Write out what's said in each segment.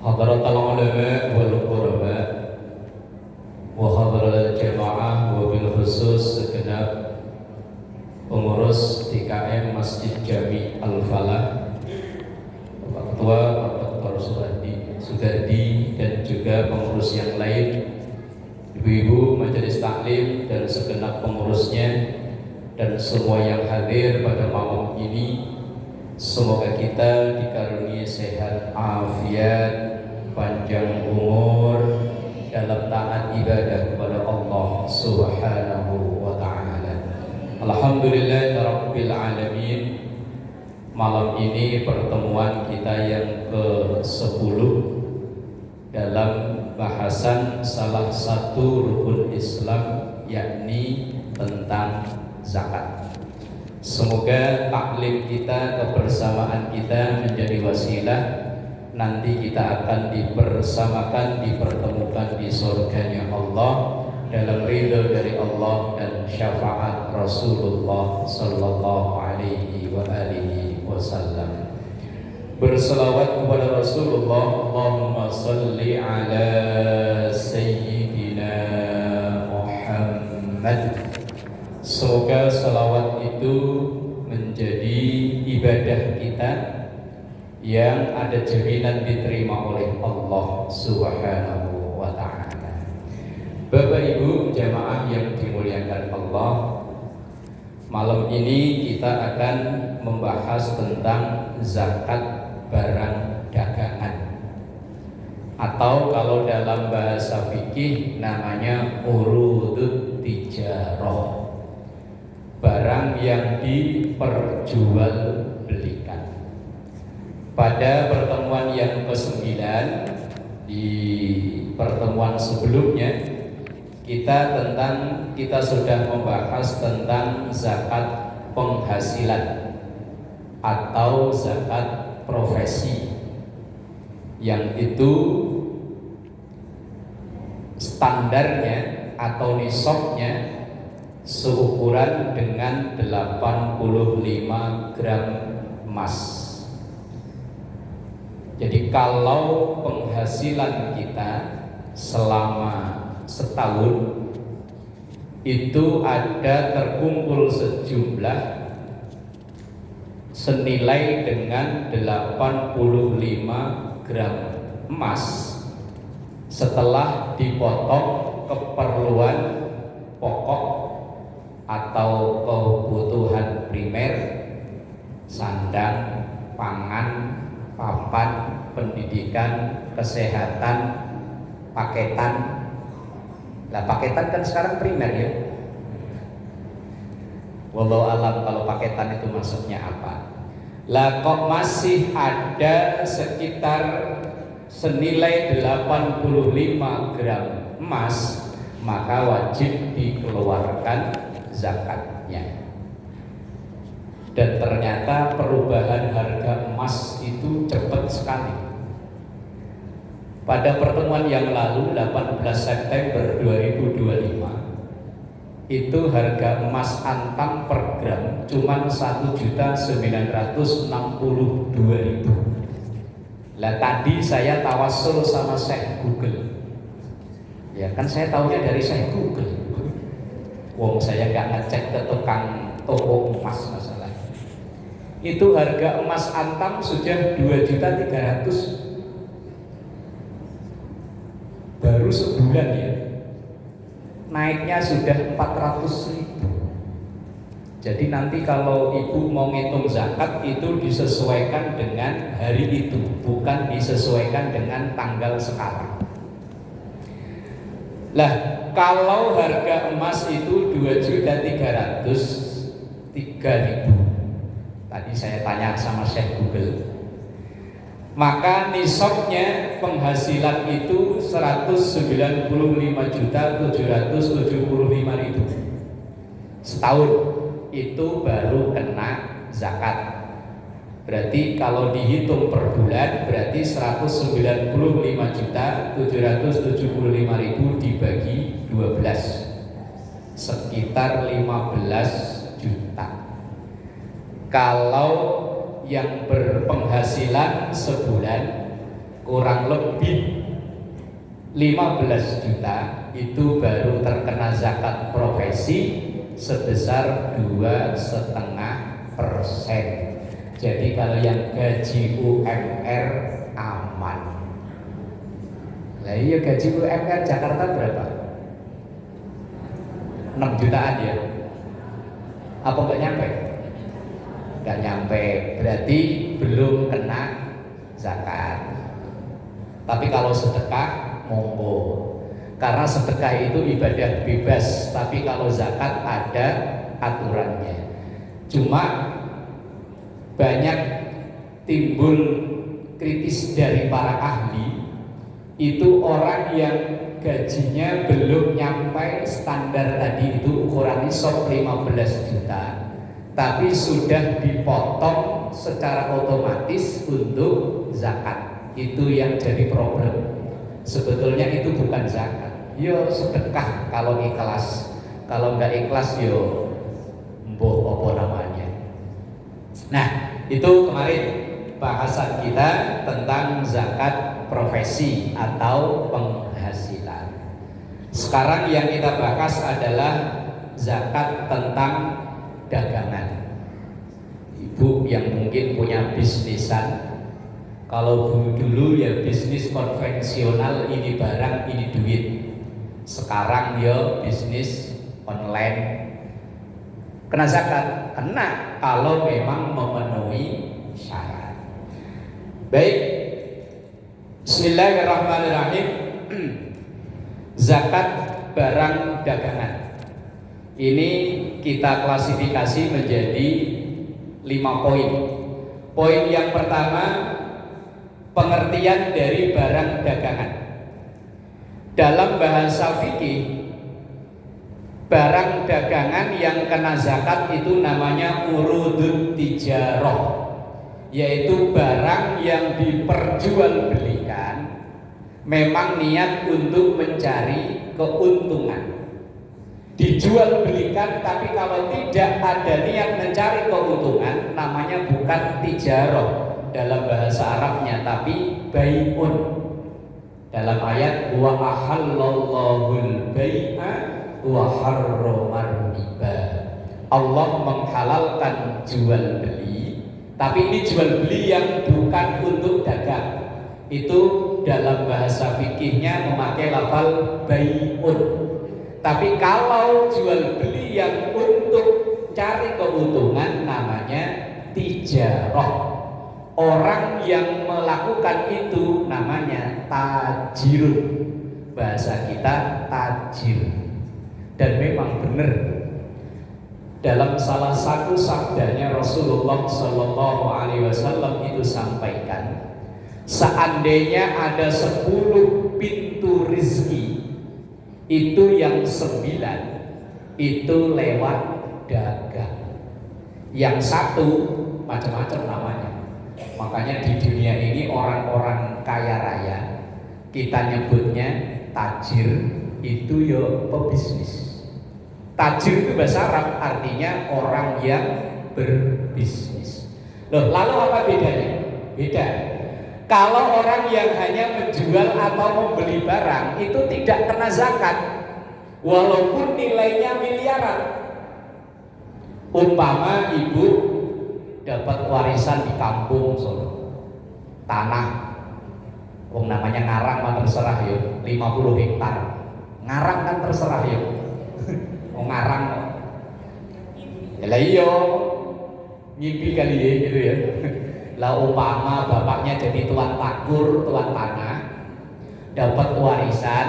Hadratal ulama wal quraba wa hadratal jamaah wa bil khusus segenap pengurus DKM Masjid Jami Al-Falah, Bapak Ketua, Bapak Dr. Sudardi dan juga pengurus yang lain, ibu-ibu majelis taklim dan segenap pengurusnya dan semua yang hadir pada malam ini. Semoga kita dikaruniai sehat, afiat, panjang umur dalam taat ibadah kepada Allah Subhanahu wa ta'ala. Alhamdulillahirabbil alamin. Malam ini pertemuan kita yang ke-10 dalam bahasan salah satu rukun Islam, yakni tentang zakat. Semoga taklim kita, kebersamaan kita menjadi wasilah nanti kita akan dipersamakan, dipertemukan di surganya Allah dalam ridha dari Allah dan syafaat Rasulullah sallallahu alaihi wa alihi wasallam. Berselawat kepada Rasulullah, Allahumma salli ala sayyidina Muhammad. Semoga salawat itu menjadi ibadah kita yang ada jaminan diterima oleh Allah Subhanahu wa ta'ala. Bapak Ibu jamaah yang dimuliakan Allah, malam ini kita akan membahas tentang zakat barang dagangan, atau kalau dalam bahasa fikih namanya urudut tijarah, barang yang diperjualbelikan. Pada pertemuan yang ke-9, di pertemuan sebelumnya kita sudah membahas tentang zakat penghasilan atau zakat profesi, yang itu standarnya atau nisabnya seukuran dengan 85 gram emas. Jadi kalau penghasilan kita selama setahun itu ada terkumpul sejumlah senilai dengan 85 gram emas, setelah dipotong keperluan pokok atau kebutuhan primer, sandang, pangan, papan, pendidikan, kesehatan, paketan. Lah paketan kan sekarang primer ya. Wallahu alam kalau paketan itu maksudnya apa. Lah kok masih ada sekitar senilai 85 gram emas, maka wajib dikeluarkan zakatnya. Dan ternyata perubahan harga emas itu cepat sekali. Pada pertemuan yang lalu 18 September 2025 itu harga emas antam per gram cuma 1.962.000. Lah tadi saya tawassul sama Syekh Google. Ya kan saya tahunya dari Syekh Google. Wong saya nggak ngecek ke tukang toko emas masalah. Itu harga emas antam sudah 2.300.000 baru sebulan ya. Naiknya sudah 400.000. Jadi nanti kalau ibu mau ngitung zakat itu disesuaikan dengan hari itu, bukan disesuaikan dengan tanggal sekarang. Lah kalau harga emas itu 2.303.000, tadi saya tanya sama Syekh Google, maka nisabnya penghasilan itu 195.775.000 setahun, itu baru kena zakat. Berarti kalau dihitung per bulan berarti 195.775.000 dibagi 12 sekitar 15 juta. Kalau yang berpenghasilan sebulan kurang lebih 15 juta itu baru terkena zakat profesi sebesar 2,5%. Jadi kalau yang gaji UMR aman. Lah iya, gaji UMR Jakarta berapa? 6 jutaan ya? Apa nggak nyampe? Nggak nyampe, berarti belum kena zakat. Tapi kalau sedekah, monggo. Karena sedekah itu ibadah bebas, tapi kalau zakat ada aturannya. Cuma banyak timbul kritis dari para ahli, itu orang yang gajinya belum nyampe standar tadi itu, ukuran nisab 15 juta, tapi sudah dipotong secara otomatis untuk zakat. Itu yang jadi problem. Sebetulnya itu bukan zakat, yo sedekah kalau ikhlas. Kalau nggak ikhlas yo mboh apa namanya. Nah, itu kemarin bahasan kita tentang zakat profesi atau penghasilan. Sekarang yang kita bahas adalah zakat tentang dagangan. Ibu yang mungkin punya bisnisan, kalau dulu ya bisnis konvensional, ini barang ini duit. Sekarang ya bisnis online. Kena zakat? Kena kalau memang memenuhi syarat. Baik, bismillahirrahmanirrahim. Zakat barang dagangan ini kita klasifikasi menjadi 5 poin. Poin yang pertama, pengertian dari barang dagangan. Dalam bahasa fikih, barang dagangan yang kena zakat itu namanya urudut tijarah, yaitu barang yang diperjualbelikan memang niat untuk mencari keuntungan. Dijual belikan, tapi kalau tidak ada niat mencari keuntungan, namanya bukan tijarah dalam bahasa Arabnya, tapi bai'un. Dalam ayat wa ahallallahul bai'a wa harramar riba, Allah menghalalkan jual beli, tapi ini jual beli yang bukan untuk dagang. Itu dalam bahasa fikihnya memakai lafal bai'un. Tapi kalau jual beli yang untuk cari keuntungan namanya tijarah. Orang yang melakukan itu namanya tajir. Bahasa kita tajir. Dan memang benar, dalam salah satu sabdanya Rasulullah Shallallahu Alaihi Wasallam itu sampaikan, seandainya ada 10 pintu rizki, itu yang 9 itu lewat dagang, yang 1 macam-macam namanya. Makanya di dunia ini orang-orang kaya raya kita nyebutnya tajir, itu ya pebisnis. Tajir itu bahasa Arab artinya orang yang berbisnis. Loh, lalu apa bedanya? Beda. Kalau orang yang hanya menjual atau membeli barang itu tidak kena zakat, walaupun nilainya miliaran. Umpama ibu dapat warisan di kampung Solo, tanah, namanya ngarang mah terserah ya, 50 hektar. Ngarang kan terserah ya. Ngarang ya lah iya, ngimpi kali ya gitu ya. Lah umpama bapaknya jadi tuan takur, tuan tanah, dapat warisan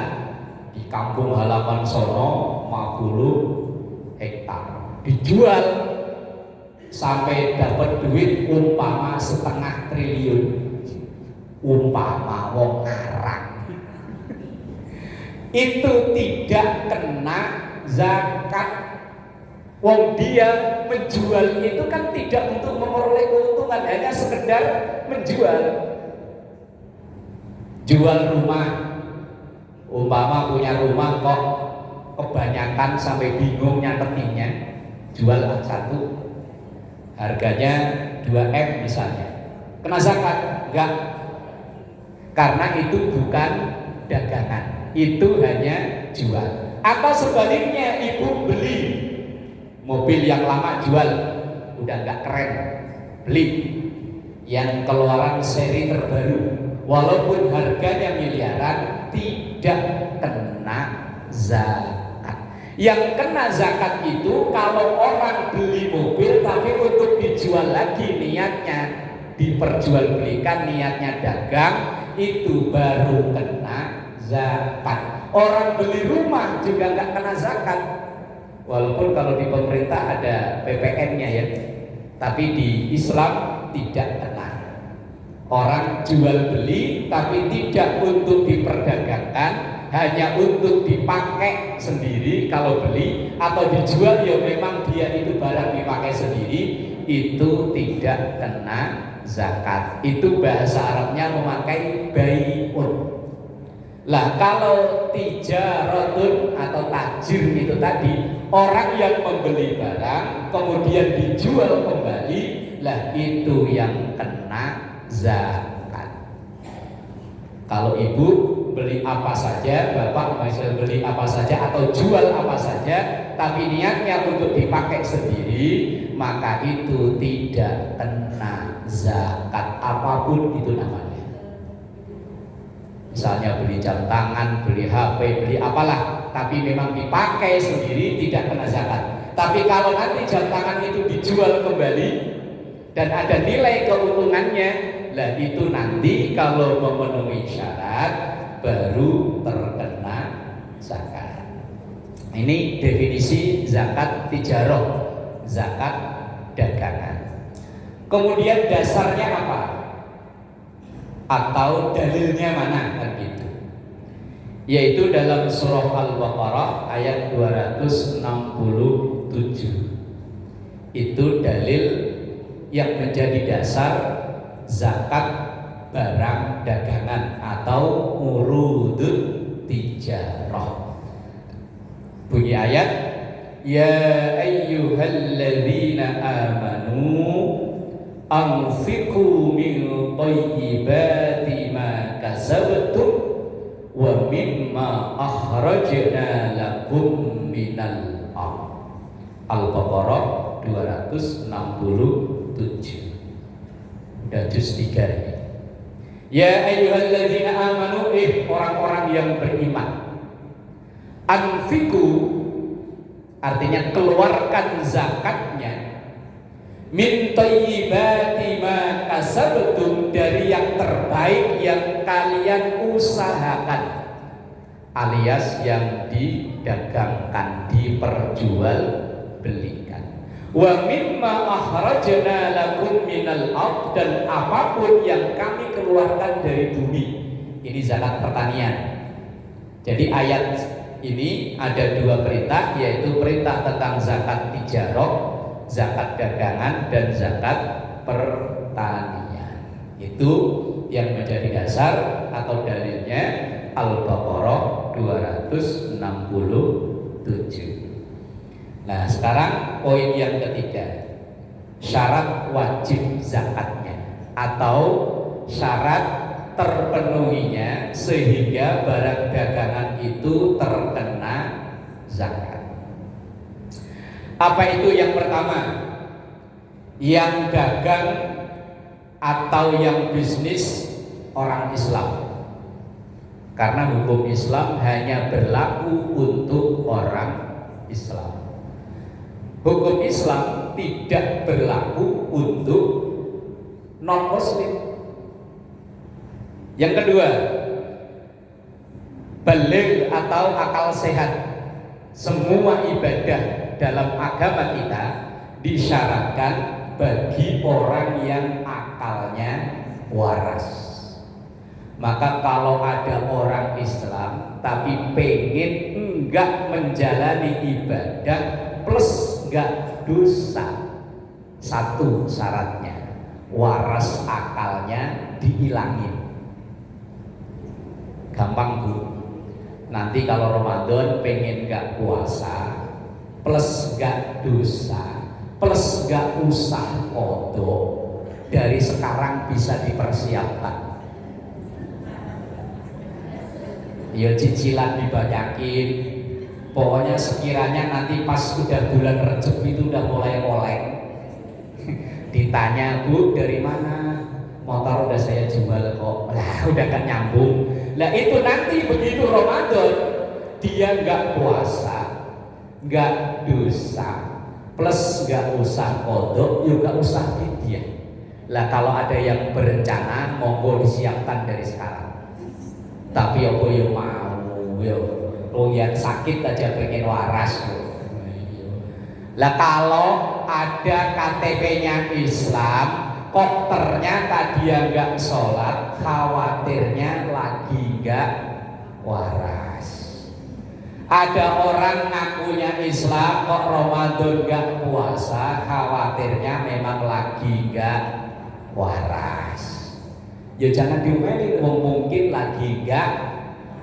di kampung halaman sono 50 hektar, dijual sampai dapat duit umpama 0,5 triliun. Umpama wong ngarang itu tidak kena zakat. Wong dia menjual itu kan tidak untuk memperoleh keuntungan, hanya sekedar menjual. Jual rumah, umpama punya rumah kok kebanyakan sampai bingung nyatetinnya, jual 1, harganya 2M misalnya, kena zakat? Enggak. karena itu bukan dagangan, itu hanya jual. Atau sebaliknya, ibu beli mobil yang lama jual, udah nggak keren, beli yang keluaran seri terbaru, walaupun harganya miliaran, tidak kena zakat. Yang kena zakat itu kalau orang beli mobil tapi untuk dijual lagi, niatnya diperjualbelikan, niatnya dagang, itu baru kena zakat. Orang beli rumah juga nggak kena zakat, walaupun kalau di pemerintah ada PPN-nya ya, tapi di Islam tidak kena. Orang jual beli tapi tidak untuk diperdagangkan, hanya untuk dipakai sendiri kalau beli, atau dijual ya memang dia itu barang dipakai sendiri, itu tidak kena zakat. Itu bahasa Arabnya memakai bai'un. Lah kalau tijaratun atau tajir itu tadi, orang yang membeli barang kemudian dijual kembali, lah itu yang kena zakat. Kalau ibu beli apa saja, bapak misalnya beli apa saja atau jual apa saja, tapi niatnya untuk dipakai sendiri, maka itu tidak kena zakat, apapun itu namanya. Misalnya beli jam tangan, beli HP, beli apalah, tapi memang dipakai sendiri, tidak kena zakat. Tapi kalau nanti jam tangan itu dijual kembali dan ada nilai keuntungannya, lah itu nanti kalau memenuhi syarat baru terkena zakat. Ini definisi zakat tijarah, zakat dagangan. Kemudian dasarnya apa? Atau dalilnya mana, kan gitu. Yaitu dalam surah Al-Baqarah ayat 267. Itu dalil yang menjadi dasar zakat barang dagangan atau urudut tijarah. Bunyi ayat, ya ayyuhalladzina amanu anfiqu min thayyibati ma kasabtum wa mimma akhrajna lakum minal ardh. Al-Baqarah 267. Udah juz 3 ini. Ya ayyuhalladzina amanu, orang-orang yang beriman. Anfiqu artinya keluarkan zakatnya, min thayyibati ma kasabtum, dari yang terbaik yang kalian usahakan, alias yang didagangkan, diperjualbelikan. Wa mimma akhrajna lakum minal ardh, dan apapun yang kami keluarkan dari bumi. Ini zakat pertanian. Jadi ayat ini ada dua perintah, yaitu perintah tentang zakat tijarah, zakat dagangan, dan zakat pertanian. Itu yang menjadi dasar atau dalilnya Al-Baqarah 267. Nah, sekarang poin yang ketiga, syarat wajib zakatnya atau syarat terpenuhinya sehingga barang dagangan itu terkena zakat. Apa itu? Yang pertama, yang dagang atau yang bisnis orang Islam, karena hukum Islam hanya berlaku untuk orang Islam. Hukum Islam tidak berlaku untuk non-muslim. Yang kedua, baligh atau akal sehat. Semua ibadah dalam agama kita disyaratkan bagi orang yang akalnya waras. Maka kalau ada orang Islam tapi pengen enggak menjalani ibadah plus enggak dosa, satu syaratnya, waras akalnya dihilangin. Gampang Bu, nanti kalau Ramadan pengen enggak puasa plus enggak dosa plus enggak usah kodok, dari sekarang bisa dipersiapkan. Ya cicilan dibanyakin. Pokoknya sekiranya nanti pas udah bulan Rejab itu udah mulai oleng. Ditanya, Bu, dari mana? Motor udah saya jual kok. Lah, udah kan nyambung. Lah itu nanti begitu Ramadan, dia nggak puasa, nggak dosa, plus nggak usah kodok, juga nggak usah fidyah. Lah kalau ada yang berencana, monggo disiapkan dari sekarang. Tapi apa yang mau yo, yang sakit aja pengen waras yo. Lah kalau ada KTP-nya Islam, kok ternyata dia nggak sholat, khawatirnya lagi nggak waras. Ada orang ngakunya Islam, kok Ramadan nggak puasa, khawatirnya memang lagi nggak waras. Ya jangan diomelin, mungkin lagi nggak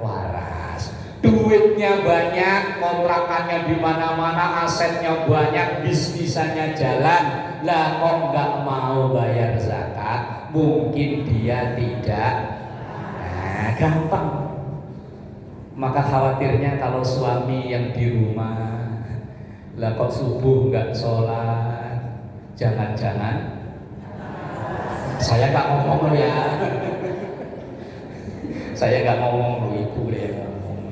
waras. Duitnya banyak, kontrakannya di mana-mana, asetnya banyak, bisnisannya jalan. Lah kok nggak mau bayar zakat? Mungkin dia tidak. Nah, gampang. Maka khawatirnya kalau suami yang di rumah, lah kok subuh nggak sholat, jangan-jangan saya nggak ngomong lo ya. Saya nggak ngomong lo, ibu yang ngomong.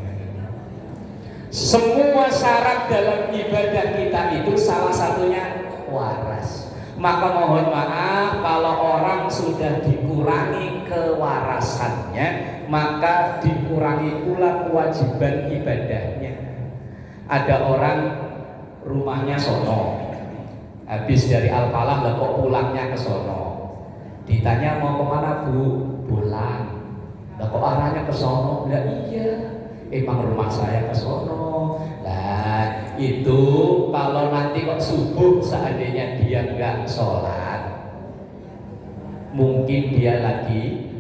Semua syarat dalam ibadah kita itu salah satunya waras. Maka mohon maaf kalau orang sudah dikurangi kewarasannya, maka dikurangi pula kewajiban ibadahnya. Ada orang rumahnya sono, habis dari Al-Falah lah kok pulangnya ke sono. Ditanya mau kemana Bu? Pulang. Lah kok arahnya ke sono? Lah iya, emang rumah saya ke sono. Lah itu kalau nanti kok subuh seandainya dia nggak sholat, mungkin dia lagi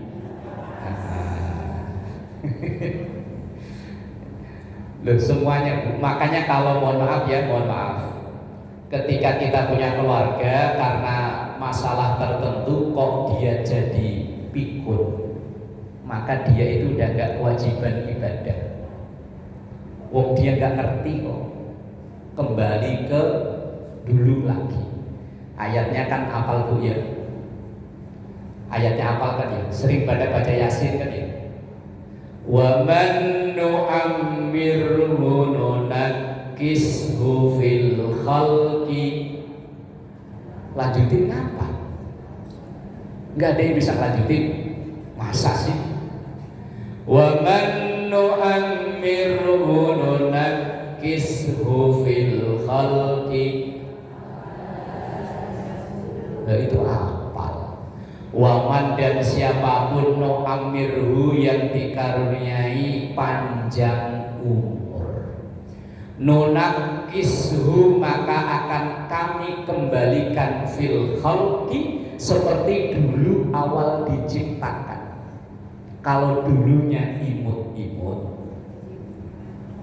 loh semuanya Bu. Makanya kalau mohon maaf ya, mohon maaf, ketika kita punya keluarga karena masalah tertentu kok dia jadi pikun, maka dia itu udah gak kewajiban ibadah. Wong dia gak ngerti kok. Kembali ke dulu lagi. Ayatnya kan hafal Bu ya. Ayatnya hafal kan ya. Sering pada baca Yasin kan ya. Wa man nu'ammirhu nunakkishu fil khalqi. Lanjutin apa? Nggak ada yang bisa lanjutin. Masa sih? Wa man nu'ammirhu nunakkishu fil khalqi. Nah itu hafal. Waman dan siapapun nu'ammirhu yang dikaruniai panjang umur, nunakishu maka akan kami kembalikan fil khalqi seperti dulu awal diciptakan. Kalau dulunya imut-imut,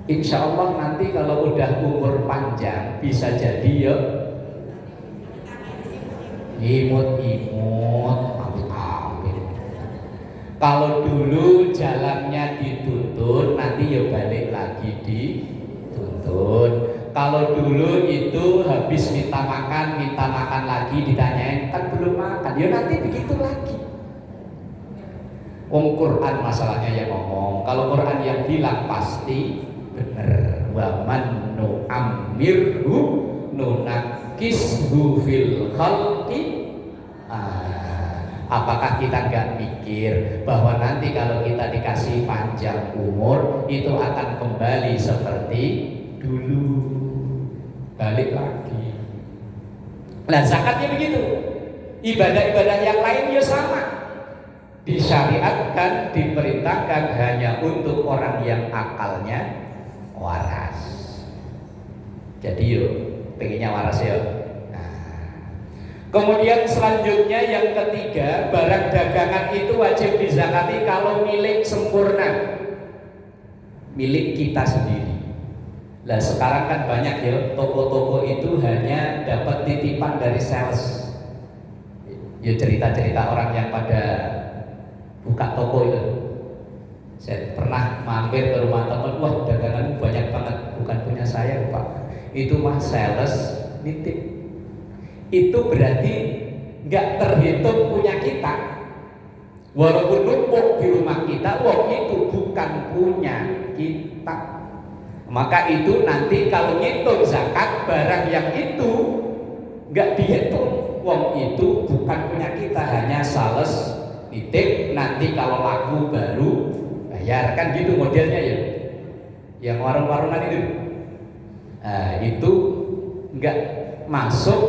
insya Allah nanti kalau udah umur panjang bisa jadi ya imut-imut. Kalau dulu jalannya dituntun, nanti ya balik lagi dituntun. Kalau dulu itu habis minta makan lagi, ditanyain kan belum makan, ya nanti begitu lagi. Quran masalahnya yang ngomong, kalau Quran yang bilang pasti benar. Wa man nu'ammirhu nunakkishu fil khalqi. Apakah kita nggak mikir bahwa nanti kalau kita dikasih panjang umur itu akan kembali seperti dulu, balik lagi. Nah zakatnya begitu, ibadah-ibadah yang lain ya sama, disyariatkan, diperintahkan hanya untuk orang yang akalnya waras. Jadi yuk, pengennya waras ya. Kemudian selanjutnya yang ketiga, barang dagangan itu wajib dizakati kalau milik sempurna, milik kita sendiri. Lah sekarang kan banyak ya, toko-toko itu hanya dapat titipan dari sales. Ya cerita-cerita orang yang pada buka toko itu. Saya pernah mampir ke rumah teman, wah daganganmu banyak banget, bukan punya saya Pak, itu mah sales nitip. Itu berarti nggak terhitung punya kita, walaupun numpuk di rumah kita, wah itu bukan punya kita. Maka itu nanti kalau ngitung zakat, barang yang itu nggak dihitung, wong itu bukan punya kita, hanya sales nitip, nanti kalau laku baru bayar, kan gitu modelnya ya, yang warung-warungan itu. Nah, itu nggak masuk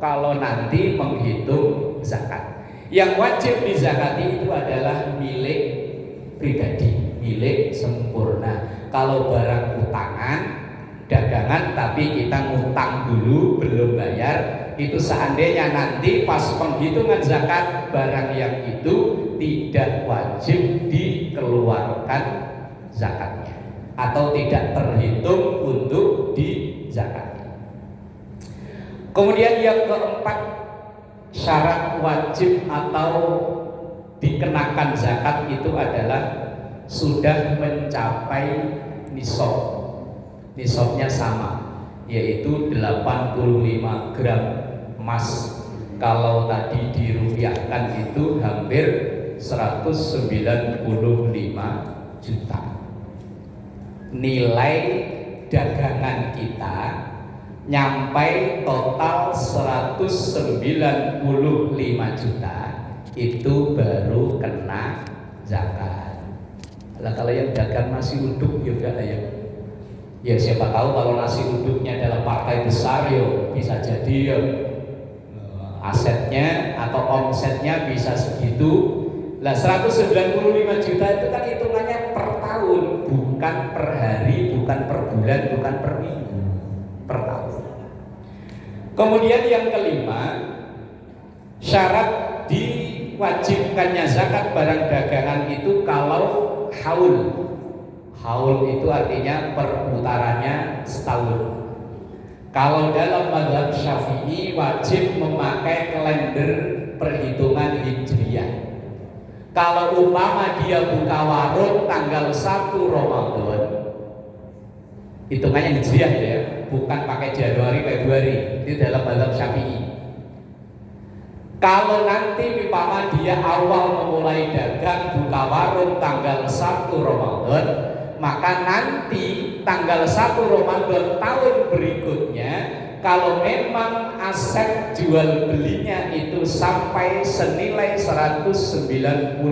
kalau nanti menghitung zakat. Yang wajib dizakati itu adalah milik pribadi, milik sempurna. Kalau barang utangan, dagangan tapi kita ngutang dulu belum bayar, itu seandainya nanti pas penghitungan zakat barang yang itu tidak wajib dikeluarkan zakatnya atau tidak terhitung untuk dizakati. Kemudian yang keempat, syarat wajib atau dikenakan zakat itu adalah sudah mencapai nisab. Nisabnya sama, yaitu 85 gram emas. Kalau tadi dirupiahkan itu hampir 195 juta. Nilai dagangan kita nyampai total 195 juta, itu baru kena zakat. Lah kalau yang dagang nasi uduk juga ya. Ya siapa tahu kalau nasi uduknya dalam partai besar ya bisa jadi ya asetnya atau omsetnya bisa segitu. Lah 195 juta itu kan hitungannya per tahun, bukan per hari, bukan per bulan, bukan per minggu, per tahun. Kemudian yang kelima, syarat diwajibkannya zakat barang dagangan itu kalau haul. Haul itu artinya perputarannya setahun. Kalau dalam mazhab Syafi'i wajib memakai kalender perhitungan Hijriah. Kalau umpama dia buka warung tanggal 1 Ramadan, hitungannya Hijriah ya, bukan pakai Januari Februari, itu dalam mazhab Syafi'i. Kalau nanti umpama dia awal memulai dagang buka warung tanggal 1 Ramadan, maka nanti tanggal 1 Ramadan tahun berikutnya, kalau memang aset jual belinya itu sampai senilai 195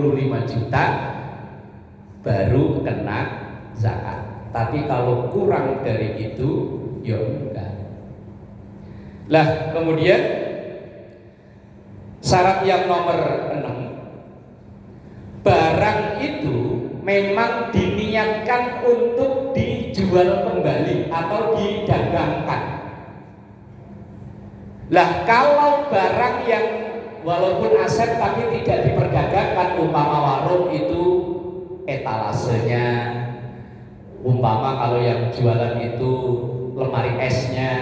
juta, baru kena zakat. Tapi kalau kurang dari itu, ya enggak. Lah kemudian syarat yang nomor 6, barang itu memang diniatkan untuk dijual kembali atau didagangkan. Lah kalau barang yang walaupun aset tapi tidak diperdagangkan, umpama warung itu etalasenya, umpama kalau yang jualan itu lemari esnya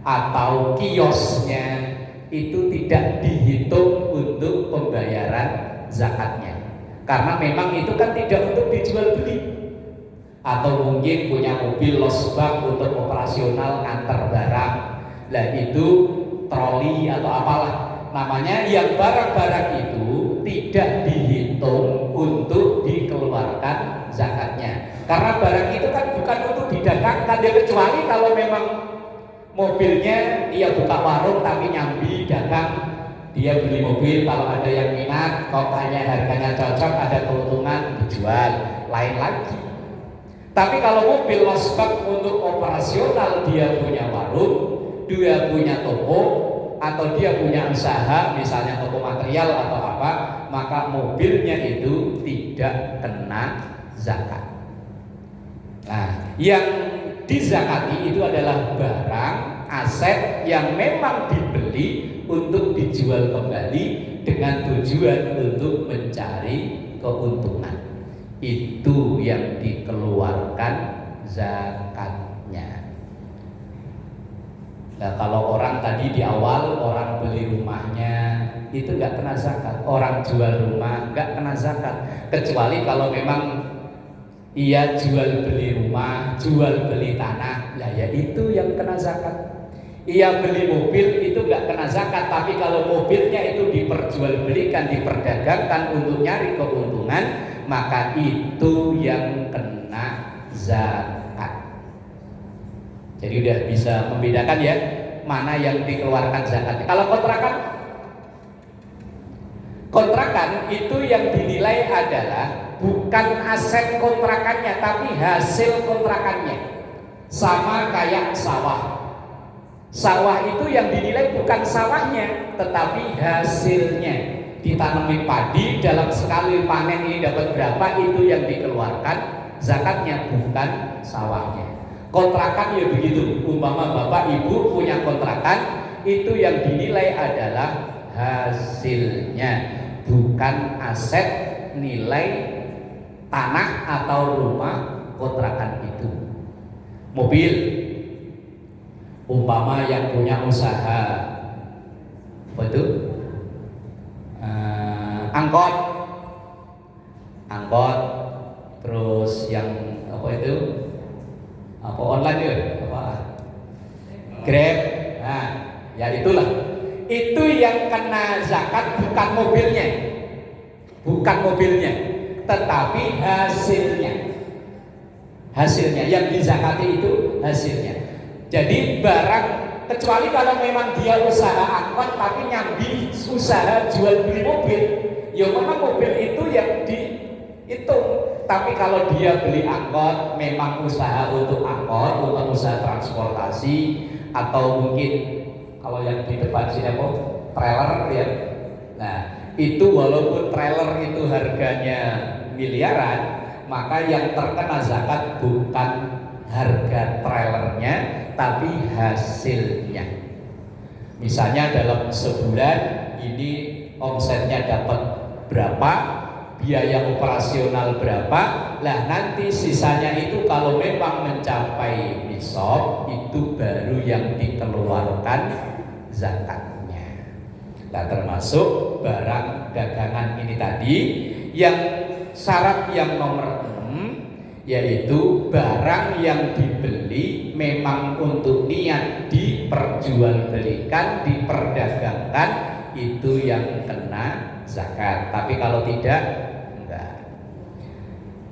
atau kiosnya, itu tidak dihitung untuk pembayaran zakatnya. Karena memang itu kan tidak untuk dijual beli. Atau mungkin punya mobil losbak untuk operasional ngantar barang. Lah itu troli atau apalah namanya, yang barang-barang itu tidak dihitung untuk dikeluarkan zakatnya. Karena barang itu kan bukan untuk didagangkan ya, kecuali kalau memang mobilnya dia buka warung tapi nyambi dagang. Dia beli mobil, kalau ada yang minat, kok hanya harganya cocok, ada keuntungan, dijual, lain lagi. Tapi kalau mobil losbak untuk operasional, dia punya warung, dia punya toko, atau dia punya usaha, misalnya toko material atau apa, maka mobilnya itu tidak kena zakat. Nah, yang dizakati itu adalah barang, aset yang memang dibeli untuk dijual kembali dengan tujuan untuk mencari keuntungan. Itu yang dikeluarkan zakatnya. Nah, kalau orang tadi di awal orang beli rumahnya itu nggak kena zakat, orang jual rumah nggak kena zakat, kecuali kalau memang ia jual beli rumah, jual beli tanah, lah ya itu yang kena zakat. Ia beli mobil itu nggak kena zakat, tapi kalau mobilnya itu diperjualbelikan, diperdagangkan untuk nyari keuntungan, maka itu yang kena zakat. Jadi udah bisa membedakan ya mana yang dikeluarkan zakatnya. Kalau kontrakan itu yang dinilai adalah bukan aset kontrakannya, tapi hasil kontrakannya. Sama kayak sawah. Sawah itu yang dinilai bukan sawahnya, tetapi hasilnya. Ditanami padi, dalam sekali panen ini dapat berapa, itu yang dikeluarkan zakatnya, bukan sawahnya. Kontrakan ya begitu. Umpama bapak ibu punya kontrakan, itu yang dinilai adalah hasilnya, bukan aset nilai tanah atau rumah kontrakan itu. Mobil, umpama yang punya usaha apa itu? Angkot, terus yang apa itu? Apa online ya? Apa? Grab. Nah, ya itulah. Itu yang kena zakat bukan mobilnya, tetapi hasilnya yang dizakati itu hasilnya. Jadi barang, kecuali kalau memang dia usaha angkot tapi nyambi usaha jual beli mobil, ya memang mobil itu yang dihitung. Tapi kalau dia beli angkot, memang usaha untuk angkot, untuk usaha transportasi, atau mungkin kalau yang di depan sini apa, trailer ya. Nah, itu walaupun trailer itu harganya miliaran, maka yang terkena zakat bukan harga trailernya, tapi hasilnya. Misalnya dalam sebulan ini omsetnya dapat berapa, biaya operasional berapa, lah nanti sisanya itu kalau memang mencapai nisab, itu baru yang dikeluarkan zakatnya. Nah, termasuk barang dagangan ini tadi, yang syarat yang nomor 6, yaitu barang yang dibeli memang untuk niat diperjualbelikan, diperdagangkan, itu yang kena zakat. Tapi kalau tidak, enggak.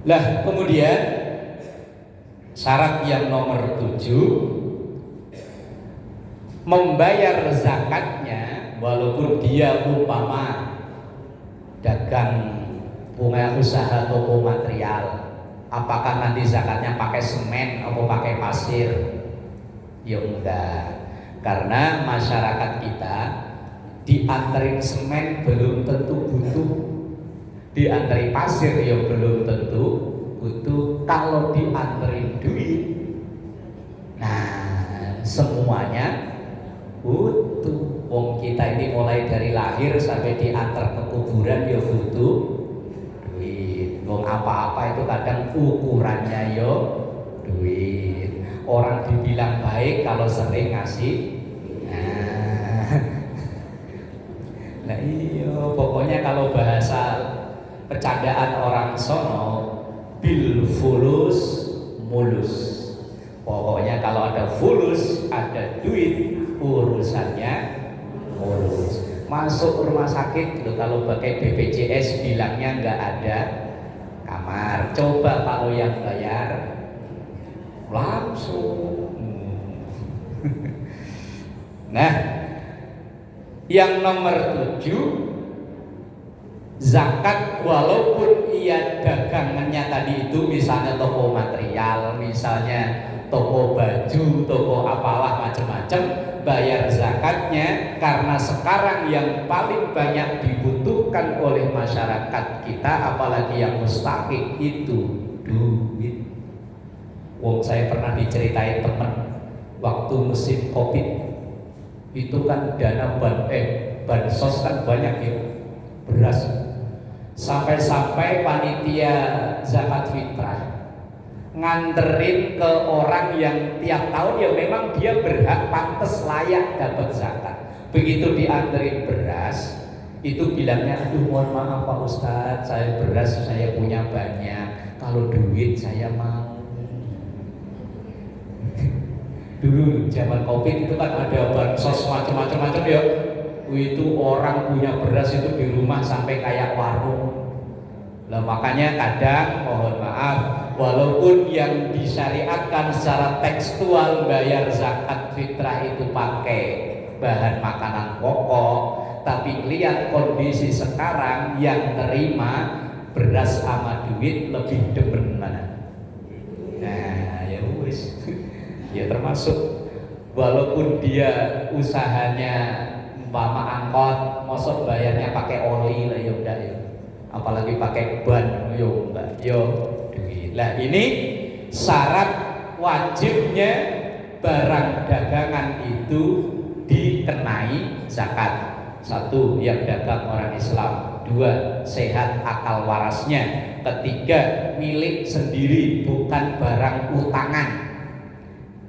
Lah kemudian syarat yang nomor 7, membayar zakatnya walaupun dia umpama dagang, punya usaha toko material. Apakah nanti zakatnya pakai semen atau pakai pasir? Ya enggak, karena masyarakat kita dianterin semen belum tentu butuh, dianterin pasir ya belum tentu butuh. Kalau dianterin duit, nah semuanya butuh. Wong kita ini mulai dari lahir sampai diantar ke kuburan ya butuh duit. Wong apa-apa itu kadang ukurannya yo duit. Orang dibilang baik kalau sering ngasih. Nah iya, pokoknya kalau bahasa bercandaan orang sono, bil fulus mulus. Pokoknya kalau ada fulus, ada duit, urusannya mulus. Masuk rumah sakit loh, kalau pakai BPJS bilangnya nggak ada kamar. Coba kalau yang bayar langsung. Nah, yang nomor 7, zakat walaupun ia dagangannya tadi itu misalnya toko material, misalnya toko baju, toko apalah macam-macam, bayar zakatnya karena sekarang yang paling banyak dibutuhkan oleh masyarakat kita, apalagi yang mustahik, itu duit. Wong saya pernah diceritain teman waktu musim Covid itu kan dana bansos kan banyak ya, beras, sampai-sampai panitia zakat fitrah nganterin ke orang yang tiap tahun ya memang dia berhak, pantas, layak dapat zakat. Begitu dianterin beras, itu bilangnya, aduh mohon maaf Pak Ustadz, saya beras saya punya banyak, kalau duit saya mau. Dulu zaman Covid itu kan ada bansos macam-macam ya. Itu orang punya beras itu di rumah sampai kayak warung. Lah makanya kadang mohon maaf, walaupun yang disyariatkan secara tekstual bayar zakat fitrah itu pakai bahan makanan pokok, tapi lihat kondisi sekarang yang terima beras sama duit lebih demen mana? Nah, ya wis. Ya termasuk walaupun dia usahanya umpama angkot, mosok bayarnya pakai oli lah ya udah ya. Apalagi pakai ban yo enggak yo duit. Lah ini syarat wajibnya barang dagangan itu dikenai zakat. Satu, yang dagang orang Islam. Dua, sehat akal warasnya. Ketiga, milik sendiri bukan barang utangan.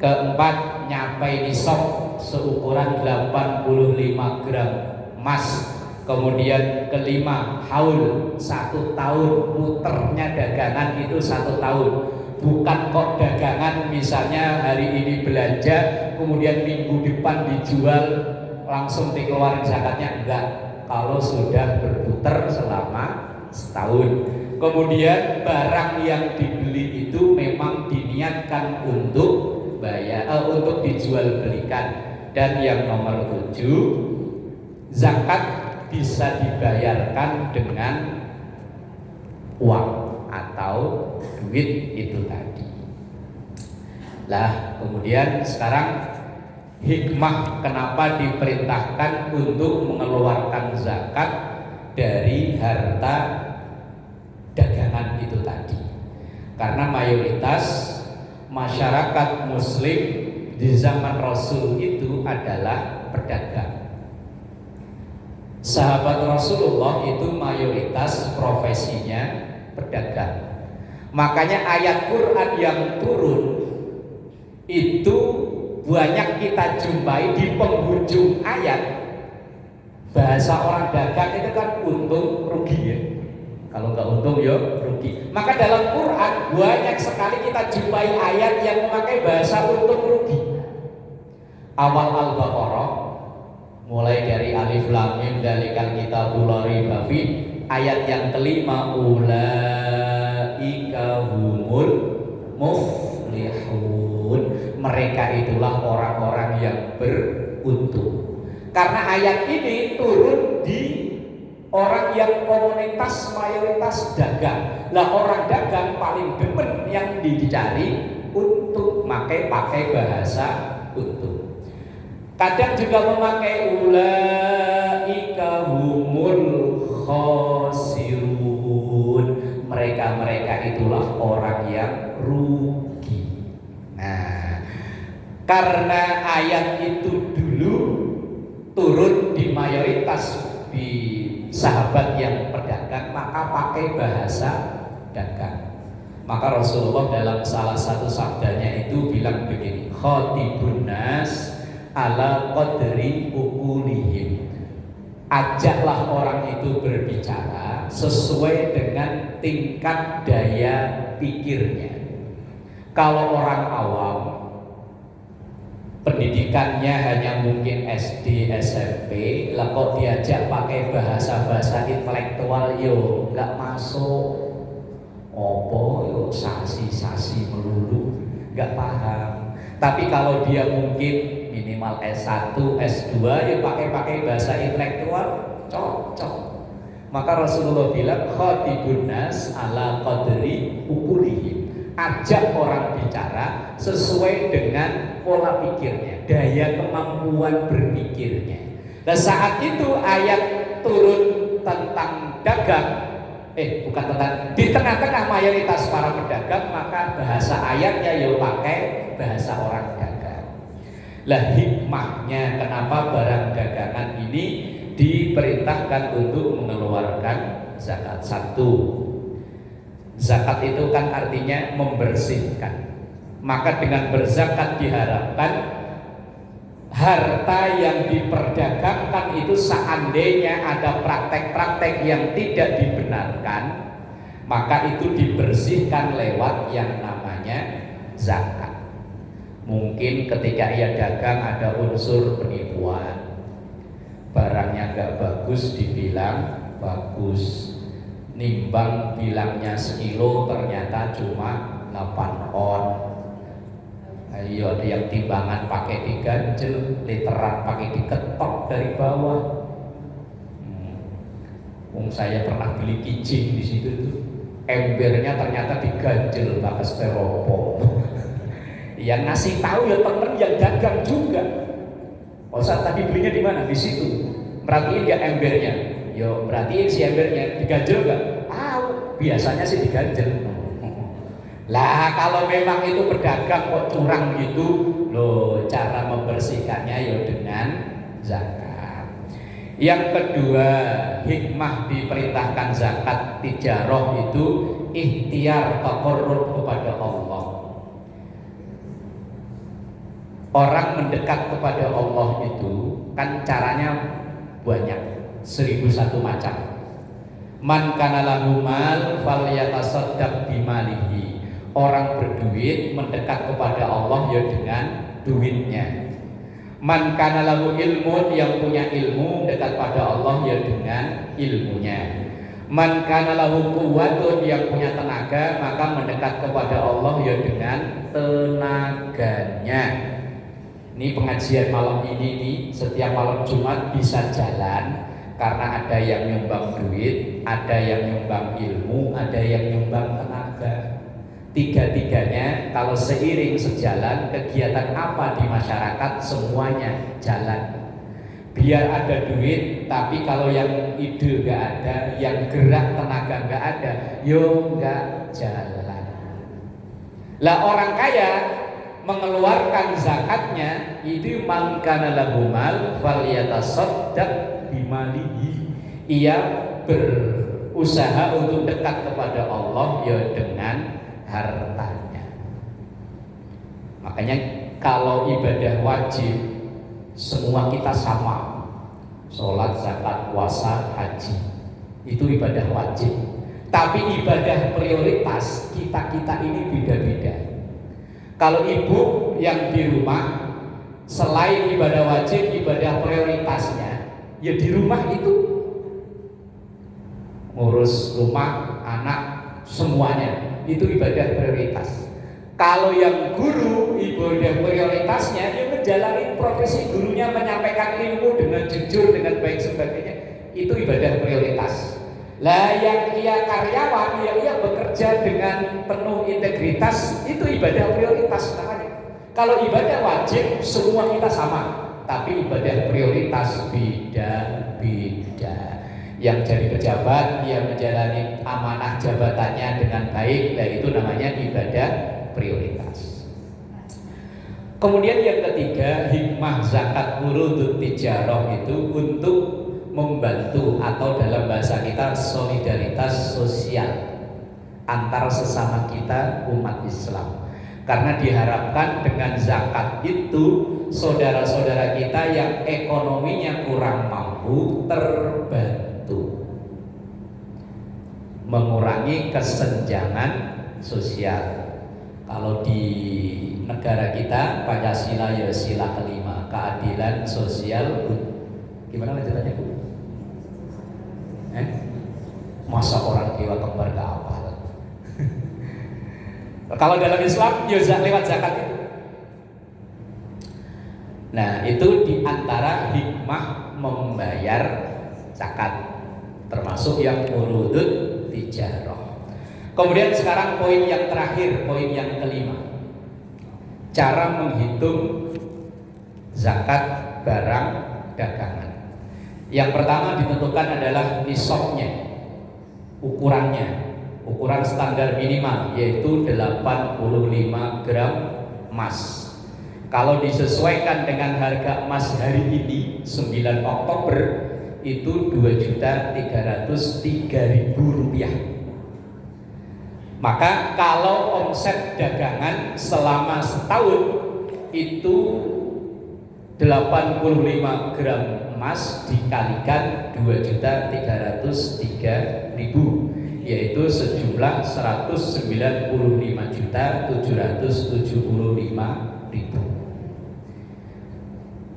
Keempat, nyapai nisab seukuran 85 gram emas. Kemudian kelima, haul 1 tahun, muternya dagangan itu 1 tahun. Bukan kok dagangan misalnya hari ini belanja kemudian minggu depan dijual langsung dikeluarin zakatnya, enggak. Kalau sudah berputar selama setahun. Kemudian barang yang dibeli itu memang diniatkan untuk untuk dijual belikan. Dan yang nomor 7, zakat bisa dibayarkan dengan uang atau duit itu tadi. Lah kemudian sekarang hikmah kenapa diperintahkan untuk mengeluarkan zakat dari harta dagangan itu tadi. Karena mayoritas masyarakat muslim di zaman Rasul itu adalah pedagang. Sahabat Rasulullah itu mayoritas profesinya pedagang. Makanya ayat Quran yang turun itu banyak kita jumpai di penghujung ayat. Bahasa orang dagang itu kan untung rugi ya. Kalau nggak untung ya rugi. Maka dalam Quran banyak sekali kita jumpai ayat yang memakai bahasa untung rugi. Awal Al-Baqarah mulai dari alif lam mim dzalikal kitabul la raiba fi, ayat yang kelima ulaika humul muflihun, mereka itulah orang-orang yang beruntung. Karena ayat ini turun di orang yang komunitas mayoritas dagang. Lah orang dagang paling demen yang dicari untuk pakai bahasa untung. Kadang juga memakai ulaika humul khosirun, mereka itulah orang yang rugi. Nah, karena ayat itu dulu turun di mayoritas di sahabat yang pedagang, maka pakai bahasa dagang. Maka Rasulullah dalam salah satu sabdanya itu bilang begini, khatibun nas ala qadri uqulihim, ajaklah orang itu berbicara sesuai dengan tingkat daya pikirnya. Kalau orang awam pendidikannya hanya mungkin SD, SMP, lah kok diajak pakai bahasa intelektual yo nggak masuk. Opo yo sasi melulu, nggak paham. Tapi kalau dia mungkin minimal S1, S2 ya pakai bahasa intelektual cocok. Maka Rasulullah bilang khatibun nas ala qadri uqulihim, ajak orang bicara sesuai dengan pola pikirnya, daya kemampuan berpikirnya. Dan saat itu ayat turun tentang dagang, bukan tentang, di tengah-tengah mayoritas para pedagang, maka bahasa ayatnya ya pakai bahasa orang dagang. Lah hikmahnya kenapa barang dagangan ini diperintahkan untuk mengeluarkan zakat. Satu, zakat itu kan artinya membersihkan. Maka dengan berzakat diharapkan harta yang diperdagangkan itu seandainya ada praktek-praktek yang tidak dibenarkan, maka itu dibersihkan lewat yang namanya zakat. Mungkin ketika ia dagang ada unsur penipuan, barangnya nggak bagus dibilang bagus, nimbang bilangnya sekilo ternyata cuma 8 on. Ayo, ada yang timbangan pakai diganjel, literan pakai diketok dari bawah. Saya pernah beli kijing di situ tuh, embernya ternyata diganjel pakai styrofoam. Yang ngasih tahu ya temen yang dagang juga. Oh, saat tadi belinya di mana? Di situ. Merhatiin nggak embernya? Yo, berarti si embernya diganjel nggak? Biasanya sih diganjel. Lah kalau memang itu pedagang kok curang gitu, loh cara membersihkannya ya dengan zakat. Yang kedua, hikmah diperintahkan zakat tijarah itu ikhtiar taqarrub kepada Allah. Orang mendekat kepada Allah itu kan caranya banyak, 1001 macam. Man kana lahu mal falyatasaddaq bimalihi. Orang berduit mendekat kepada Allah ya dengan duitnya. Man kana lahu ilmun, yang punya ilmu dekat pada Allah ya dengan ilmunya. Man kana lahu quwwatun, yang punya tenaga maka mendekat kepada Allah ya dengan tenaganya. Ini pengajian malam ini nih, setiap malam Jumat bisa jalan karena ada yang nyumbang duit, ada yang nyumbang ilmu, ada yang nyumbang tenaga. Tiga-tiganya kalau seiring sejalan, kegiatan apa di masyarakat semuanya jalan. Biar ada duit, tapi kalau yang ide gak ada, yang gerak tenaga gak ada, yo gak jalan. Lah orang kaya mengeluarkan zakatnya itu man kana lahu mal falyatasaddaq bimalihi. Ia berusaha untuk dekat kepada Allah ya dengan hartanya. Makanya kalau ibadah wajib semua kita sama, sholat, zakat, puasa, haji, itu ibadah wajib. Tapi ibadah prioritas kita ini beda-beda. Kalau ibu yang di rumah, selain ibadah wajib, ibadah prioritasnya ya di rumah itu ngurus rumah, anak, semuanya itu ibadah prioritas. Kalau yang guru, ibadah prioritasnya dia menjalani profesi gurunya, menyampaikan ilmu dengan jujur, dengan baik sebagainya, itu ibadah prioritas. Lah yang ia karyawan, yang ia bekerja dengan penuh integritas, itu ibadah prioritas namanya. Kalau ibadah wajib semua kita sama, tapi ibadah prioritas beda-beda. Yang jadi pejabat, dia menjalani amanah jabatannya dengan baik, dan itu namanya ibadah prioritas. Kemudian yang ketiga, hikmah zakat urudut tijarah itu untuk membantu, atau dalam bahasa kita solidaritas sosial antar sesama kita umat Islam. Karena diharapkan dengan zakat itu saudara-saudara kita yang ekonominya kurang mampu terbantu, mengurangi kesenjangan sosial. Kalau di negara kita Pancasila ya sila kelima, keadilan sosial. Gimana lanjutannya Bu? Masa orang Jawa kembar gak apa? Kalau dalam Islam ya lewat zakat itu. Nah itu diantara hikmah membayar zakat, termasuk yang urudut tijarah. Kemudian sekarang poin yang terakhir, poin yang kelima, cara menghitung zakat barang dagangan. Yang pertama ditentukan adalah nisabnya, ukurannya, ukuran standar minimal yaitu 85 gram emas. Kalau disesuaikan dengan harga emas hari ini 9 Oktober itu Rp2.303.000. Maka kalau omset dagangan selama setahun itu 85 gram emas dikalikan 2.303.000, yaitu sejumlah 195.775.000.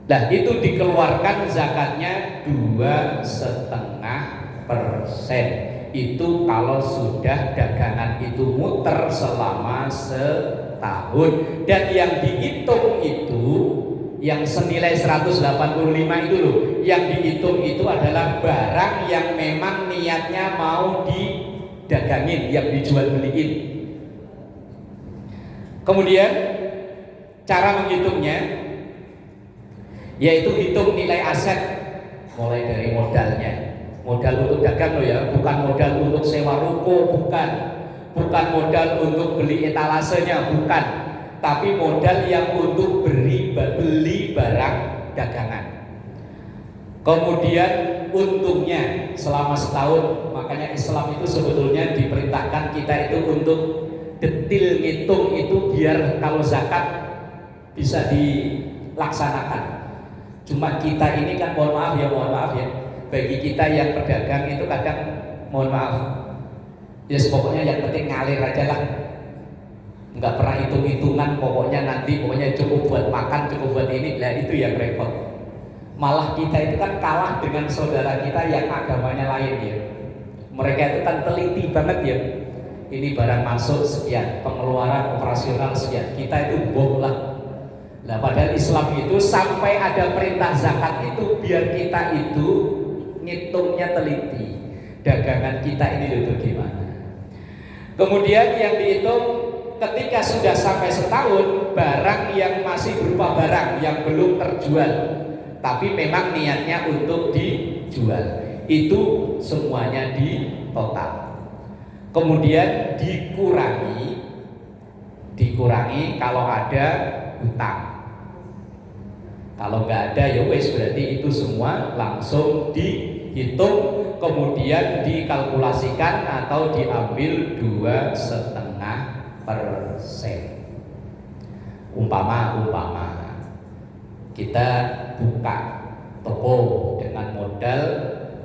Nah, itu dikeluarkan zakatnya 2,5%. Itu kalau sudah dagangan itu muter selama setahun. Dan yang dihitung itu, yang senilai 185 itu loh, yang dihitung itu adalah barang yang memang niatnya mau didagangin, yang dijual beliin. Kemudian cara menghitungnya yaitu hitung nilai aset mulai dari modalnya. Modal untuk dagang loh ya, bukan modal untuk sewa ruko, bukan modal untuk beli etalasenya, bukan, tapi modal yang untuk beli barang dagangan. Kemudian untungnya selama setahun. Makanya Islam itu sebetulnya diperintahkan kita itu untuk detil ngitung itu biar kalau zakat bisa dilaksanakan. Cuma kita ini kan mohon maaf ya, bagi kita yang pedagang itu kadang mohon maaf ya, pokoknya yang penting ngalir aja lah, nggak pernah hitung-hitungan, pokoknya cukup buat makan, cukup buat ini. Nah itu yang repot. Malah kita itu kan kalah dengan saudara kita yang agamanya lain ya. Mereka itu kan teliti banget ya, ini barang masuk sekian, pengeluaran operasional sekian, kita itu bohong lah. Nah, padahal Islam itu sampai ada perintah zakat itu biar kita itu ngitungnya teliti. Dagangan kita ini loh bagaimana. Kemudian yang dihitung ketika sudah sampai setahun, barang yang masih berupa barang yang belum terjual, tapi memang niatnya untuk dijual, itu semuanya di total. Kemudian dikurangi kalau ada hutang. Kalau nggak ada ya wes, berarti itu semua langsung dihitung, kemudian dikalkulasikan atau diambil 2,5%. Umpama kita buka toko dengan modal,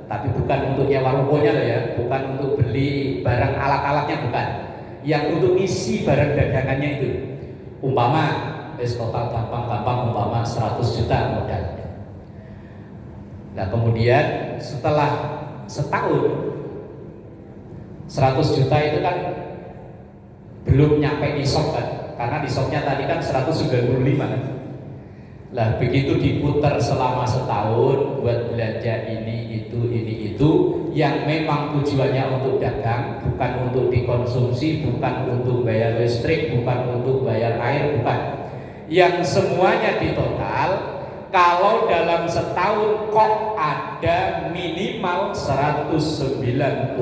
tapi bukan untuk nyewa rukonya loh ya, bukan untuk beli barang alat-alatnya, bukan, yang untuk isi barang dagangannya itu. Umpama total gampang umpama 100 juta modal. Nah kemudian setelah setahun 100 juta itu kan belum nyampe nisab kan, karena nisabnya tadi kan 195 kan. Nah begitu diputar selama setahun buat belanja ini itu yang memang tujuannya untuk dagang, bukan untuk dikonsumsi, bukan untuk bayar listrik, bukan untuk bayar air, bukan. Yang semuanya ditotal, kalau dalam setahun kok ada minimal 195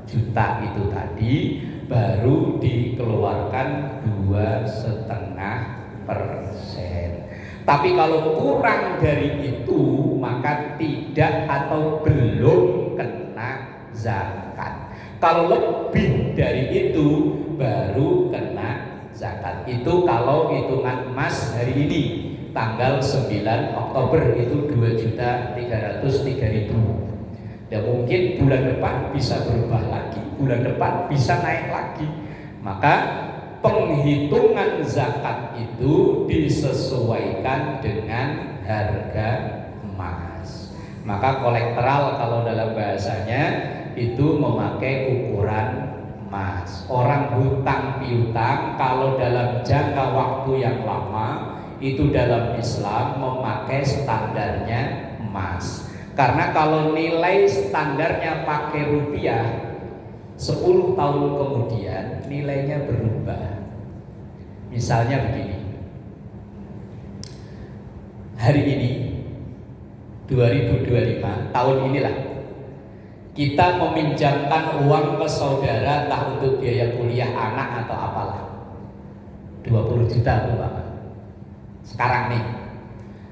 juta itu tadi, baru dikeluarkan 2,5%. Tapi kalau kurang dari itu maka tidak atau belum kena zakat. Kalau lebih dari itu baru kena zakat. Itu kalau hitungan emas hari ini tanggal 9 Oktober itu 2.303.000. Dan mungkin bulan depan bisa berubah lagi, bulan depan bisa naik lagi. Maka penghitungan zakat itu disesuaikan dengan harga emas. Maka kolekteral kalau dalam bahasanya itu memakai ukuran emas. Orang hutang piutang kalau dalam jangka waktu yang lama itu dalam Islam memakai standarnya emas. Karena kalau nilai standarnya pakai rupiah, 10 tahun kemudian nilainya berubah. Misalnya begini, hari ini 2025, tahun inilah kita meminjamkan uang ke saudara, entah untuk biaya kuliah anak atau apalah, 20 juta umpama sekarang nih.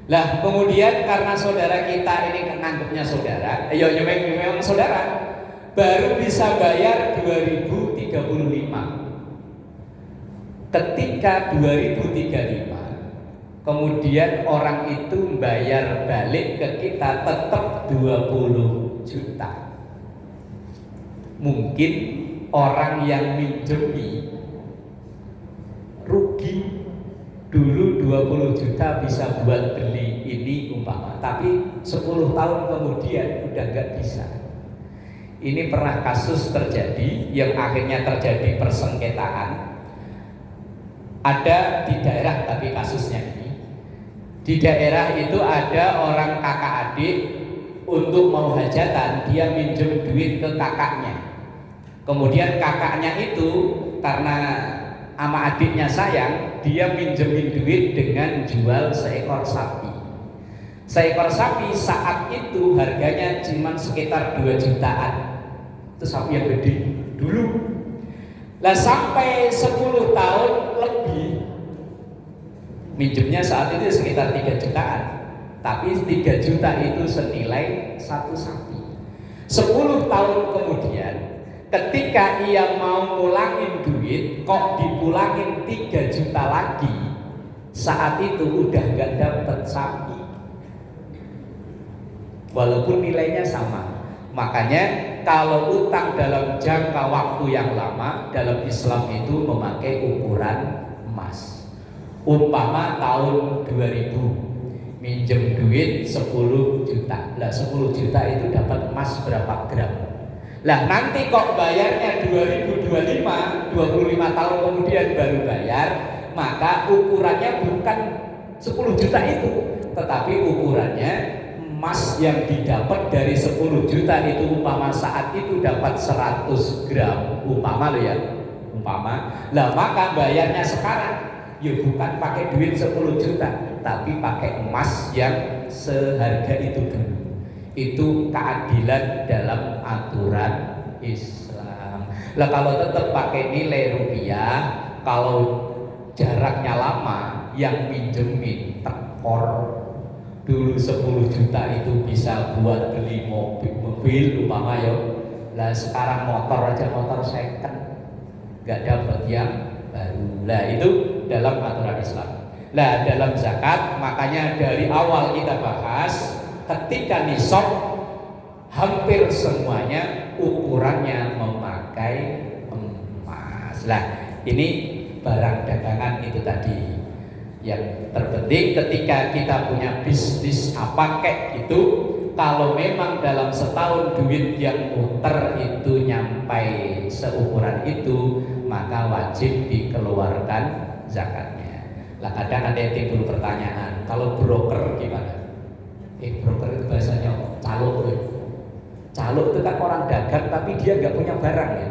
Lah kemudian karena saudara kita ini nganggapnya saudara, memang saudara, baru bisa bayar 2035. Ketika 2035 kemudian orang itu bayar balik ke kita tetap 20 juta. Mungkin orang yang minjemi rugi dulu 20 juta bisa buat beli ini umpama, tapi 10 tahun kemudian udah nggak bisa. Ini pernah kasus terjadi yang akhirnya terjadi persengketaan. Ada di daerah, tapi kasusnya ini di daerah itu ada orang kakak adik untuk mau hajatan, dia minjem duit ke kakaknya. Kemudian kakaknya itu karena sama adiknya sayang, dia minjemin duit dengan jual seekor sapi. Seekor sapi saat itu harganya cuma sekitar 2 jutaan. Itu sapi yang gede dulu. Lah sampai 10 tahun lebih minjemnya saat itu sekitar 3 jutaan. Tapi 3 juta itu senilai satu sapi. 10 tahun kemudian ketika ia mau pulangin duit, kok dipulangin 3 juta lagi. Saat itu udah gak dapet sapi, walaupun nilainya sama. Makanya kalau utang dalam jangka waktu yang lama, dalam Islam itu memakai ukuran emas. Umpama tahun 2000 minjem duit 10 juta. Lah 10 juta itu dapat emas berapa gram? Lah nanti kok bayarnya 2025, 25 tahun kemudian baru bayar, maka ukurannya bukan 10 juta itu, tetapi ukurannya emas yang didapat dari 10 juta itu umpama saat itu dapat 100 gram umpama lo ya, umpama. Lah maka bayarnya sekarang ya bukan pakai duit 10 juta, tapi pakai emas yang seharga itu dulu. Itu keadilan dalam aturan Islam. Lah kalau tetap pakai nilai rupiah, kalau jaraknya lama, yang minjemin tekor. Dulu 10 juta itu bisa buat beli mobil umpama ya. Lah sekarang motor aja, motor second nggak dapat yang baru. Lah itu dalam aturan Islam. Lah dalam zakat, makanya dari awal kita bahas ketika nisab hampir semuanya ukurannya memakai emas. Lah ini barang dagangan itu tadi. Yang terpenting ketika kita punya bisnis apa kayak gitu, kalau memang dalam setahun duit yang muter itu nyampai seukuran itu, maka wajib dikeluarkan zakatnya. Lah kadang ada yang timbul pertanyaan, kalau broker gimana? Broker itu bahasanya calo. Calo itu kan orang dagang tapi dia nggak punya barang ya.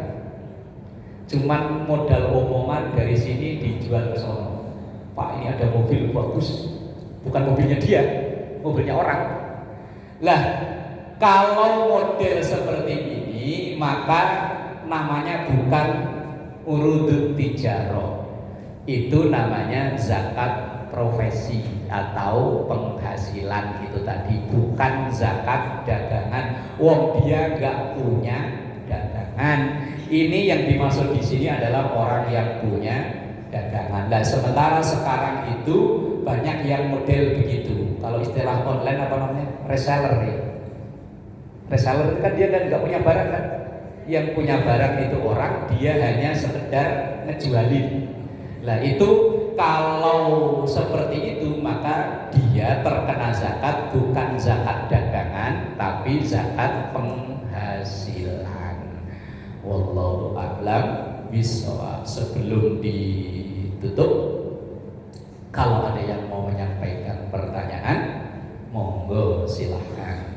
Cuman modal omongan dari sini dijual ke sono. Pak, ini ada mobil bagus, bukan mobilnya dia, mobilnya orang. Lah kalau model seperti ini maka namanya bukan urudut tijarah, itu namanya zakat profesi atau penghasilan itu tadi, bukan zakat dagangan. Wong dia nggak punya dagangan. Ini yang dimaksud di sini adalah orang yang punya dagangan. Nah sementara sekarang itu banyak yang model begitu. Kalau istilah online apa namanya? Reseller ya. Reseller itu kan dia kan nggak punya barang kan. Yang punya barang itu orang, dia hanya sekedar ngejualin. Nah itu kalau seperti itu maka dia terkena zakat, bukan zakat dagangan tapi zakat penghasilan. Wallahu a'lam bishawab. Sebelum ditutup, kalau ada yang mau menyampaikan pertanyaan, monggo silahkan.